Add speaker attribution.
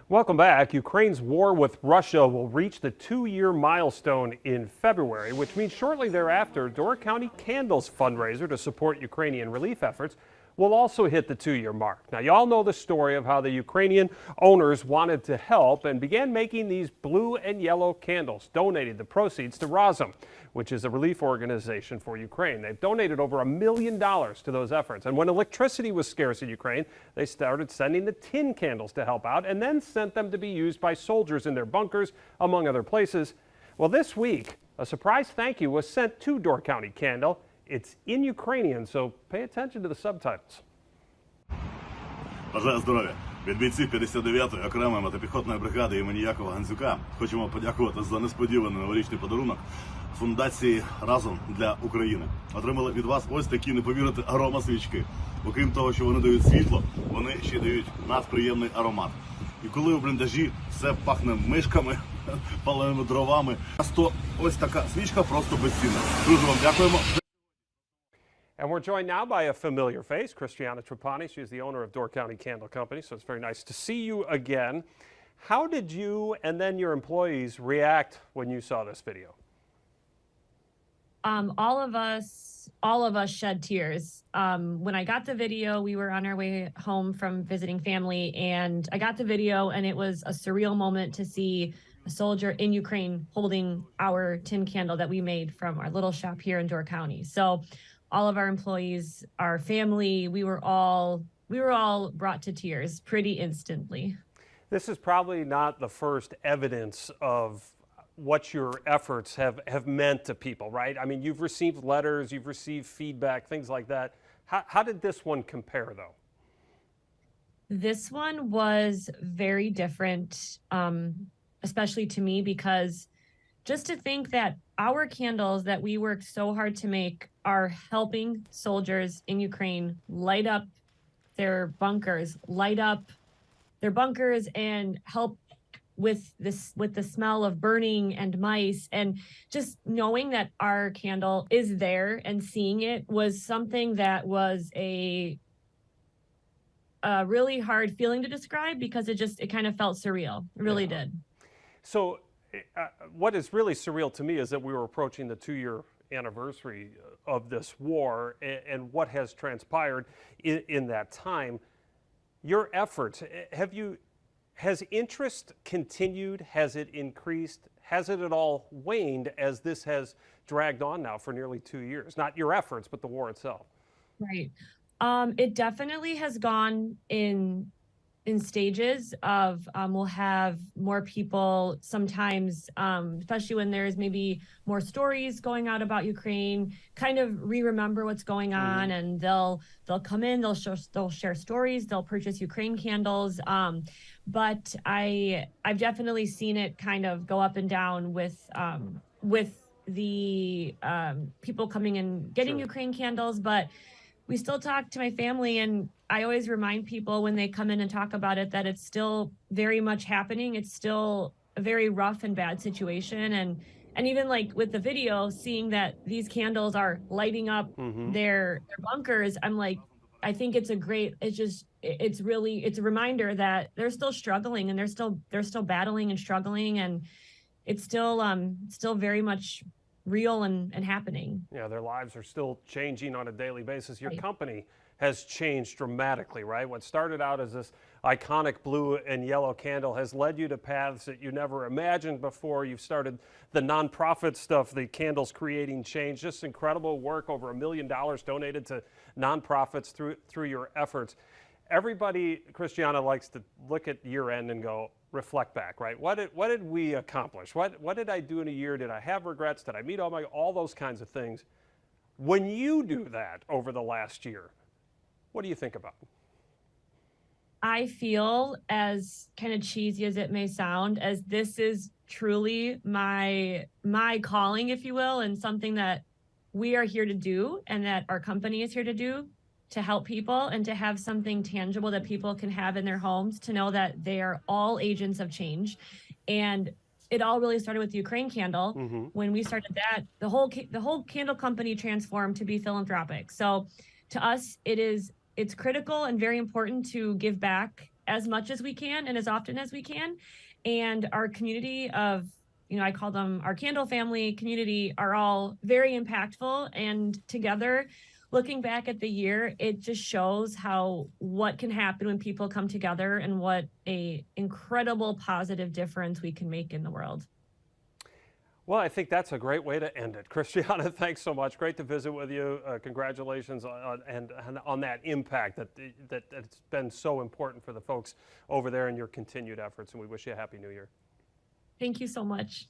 Speaker 1: Welcome back. Ukraine's war with Russia will reach the 2-year milestone in February, which means shortly thereafter, Door County Candles fundraiser to support Ukrainian relief efforts will also hit the 2-year mark. Now, you all know the story of how the Ukrainian owners wanted to help and began making these blue and yellow candles, donated the proceeds to Razom, which is a relief organization for Ukraine. They've donated over $1 million to those efforts. And when electricity was scarce in Ukraine, they started sending the tin candles to help out and then sent them to be used by soldiers in their bunkers, among other places. Well, this week, a surprise thank you was sent to Door County Candle. It's in Ukrainian, so pay attention to the subtitles.
Speaker 2: Бажаю здоров'я! Від бійців 59-ї окремої мотопіхотної бригади імені Якова Гандзюка хочемо подякувати за несподіваний новорічний подарунок фундації «Разом для України». Отримали від вас ось такі, не повірите, аромасвічки. Окрім того, що вони дають світло, вони ще дають надприємний аромат. І коли у бліндажі все пахне мишками, паленими дровами, то ось така свічка просто безцінна. Дуже вам дякуємо.
Speaker 1: And we're joined now by a familiar face, Christiana Trapani. She's the owner of Door County Candle Company, so it's very nice to see you again. How did you and then your employees react when you saw this video?
Speaker 3: All of us shed tears. When I got the video, we were on our way home from visiting family, and I got the video, and it was a surreal moment to see a soldier in Ukraine holding our tin candle that we made from our little shop here in Door County. So all of our employees, our family, we were all brought to tears pretty instantly.
Speaker 1: This is probably not the first evidence of what your efforts have meant to people, right? I mean, you've received letters, you've received feedback, things like that. How did this one compare, though?
Speaker 3: This one was very different, especially to me, because just to think that our candles that we worked so hard to make are helping soldiers in Ukraine light up their bunkers, and help with the smell of burning and mice. And just knowing that our candle is there and seeing it was something that was a really hard feeling to describe, because it kind of felt surreal. It really did.
Speaker 1: So what is really surreal to me is that we were approaching the 2-year anniversary of this war and what has transpired in that time. Your efforts, has interest continued? Has it increased? Has it at all waned as this has dragged on now for nearly 2 years? Not your efforts, but the war itself.
Speaker 3: Right. It definitely has gone in stages of we'll have more people sometimes, especially when there's maybe more stories going out about Ukraine, kind of remember what's going on, and they'll come in, they'll share stories, they'll purchase Ukraine candles. But I've definitely seen it kind of go up and down with the people coming and getting Ukraine candles. But we still talk to my family, and I always remind people when they come in and talk about it that it's still very much happening. It's still a very rough and bad situation. And even like with the video, seeing that these candles are lighting up their bunkers, I'm like, I think it's it's a reminder that they're still struggling, and they're still battling and struggling, and it's still very much real and happening.
Speaker 1: Yeah, their lives are still changing on a daily basis. Your company has changed dramatically, right? What started out as this iconic blue and yellow candle has led you to paths that you never imagined before. You've started the nonprofit stuff, the Candles Creating Change, just incredible work, over $1 million donated to nonprofits through your efforts. Everybody, Christiana, likes to look at year end and go, reflect back, right? What did we accomplish? What did I do in a year? Did I have regrets? Did I meet all those kinds of things? When you do that over the last year, what do you think about?
Speaker 3: I feel, as kind of cheesy as it may sound, as this is truly my calling, if you will, and something that we are here to do and that our company is here to do, to help people and to have something tangible that people can have in their homes, to know that they are all agents of change. And it all really started with the Ukraine candle. When we started that, the whole candle company transformed to be philanthropic. So to us, it's critical and very important to give back as much as we can and as often as we can. And our community of, I call them our candle family community, are all very impactful. And together, looking back at the year, it just shows what can happen when people come together and what a incredible positive difference we can make in the world.
Speaker 1: Well, I think that's a great way to end it. Christiana, thanks so much. Great to visit with you. Congratulations on that impact that's been so important for the folks over there in your continued efforts. And we wish you a Happy New Year.
Speaker 3: Thank you so much.